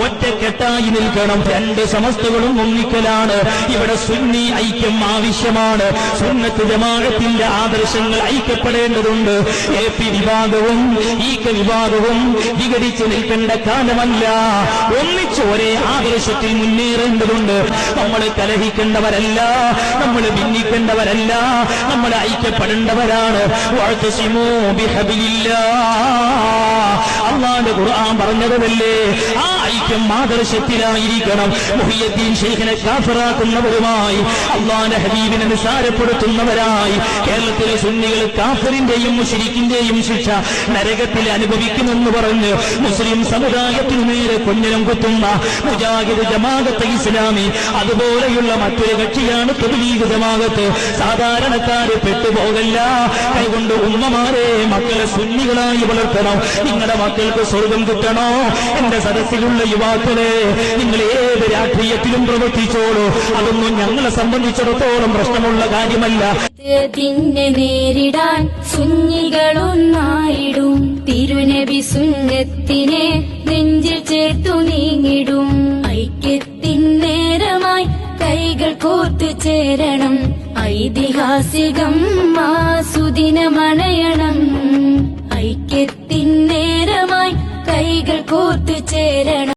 ഒറ്റക്കെട്ടായി നിൽക്കണം. രണ്ട് സമസ്തകളും ഒന്നിക്കലാണ്. ഇവിടെ സുന്നി ഐക്യം ആവശ്യമാണ്. സുന്നത്ത് ജമാഅത്തിന്റെ ആദർശങ്ങൾ ഐക്യപ്പെടേണ്ടതുണ്ട്. AP വിഭാഗവും EK വിഭാഗവും വിഘടിച്ച് നിൽക്കേണ്ട കാലമല്ല. ഒന്നിച്ച് ഒരേ ആദർശത്തിൽ മുന്നേറേണ്ടതുണ്ട്. നമ്മൾ കലഹിക്കേണ്ടവരല്ല, നമ്മൾ ഭിന്നിക്കേണ്ടവരല്ല, നമ്മൾ ഐക്യപ്പെടേണ്ടവരാണ്. വഅ്തസിമൂ ബിഹബ്ലില്ലാഹ്, അല്ലാഹുവിന്റെ ഖുർആൻ പറഞ്ഞതല്ലേ. ആ ഐക്യം ആദർശത്തിലായിരിക്കണം. മുഹിയുദ്ദീൻ ശൈഖിനെ കാഫിറാക്കുന്നവരുമായി, അല്ലാഹുവിന്റെ ഹബീബിനെ നിസാരപ്പെടുത്തുന്നവരായി കേരളത്തിലെ സുന്നികൾ കാഫിറിന്റെയും മുശ്രിക്കിന്റെയും ശിക്ഷ നരകത്തിൽ അനുഭവിക്കുമെന്ന് പറഞ്ഞ് മുസ്ലിം സമുദായത്തിനു നേരെ കൊഞ്ഞനം കുത്തുന്ന മുജാഹിദ് ജമാഅത്തെ ഇസ്ലാമി, അതുപോലെയുള്ള മറ്റൊരു കക്ഷിയാണ് തബ്ലീഗ് ജമാഅത്ത്. സാധാരണക്കാര് പെട്ടുപോകല്ല. കൈകൊണ്ട് ഉമ്മമാരെ മക്കളെ സുന്നികളായി വളർത്തണം. നിങ്ങളുടെ മക്കൾക്ക് സ്വർഗം കിട്ടണോ? എന്റെ സദസ്സിലുള്ള യുവാക്കളെ, നിങ്ങൾ ഏത് രാഷ്ട്രീയത്തിലും പ്രവർത്തിച്ചോളൂ. അതൊന്നും ഞങ്ങളെ സംബന്ധിച്ചിടത്തോളം പ്രശ്നമുള്ള കാര്യമല്ല. തിന്നെ നേരിടാൻ സുന്നികളൊന്നായിടും. തിരുനബി സുന്നത്തിനെ നെഞ്ചിൽ ചേർത്തു നീങ്ങിടും. ഐക്യത്തിൻ നേരമായി കൈകൾ കോർത്തു ചേരണം. ഐതിഹാസികം സുദിനമണയണം. ഐക്യത്തിൻ നേരമായി കൈകൾ കോർത്തു ചേരണം.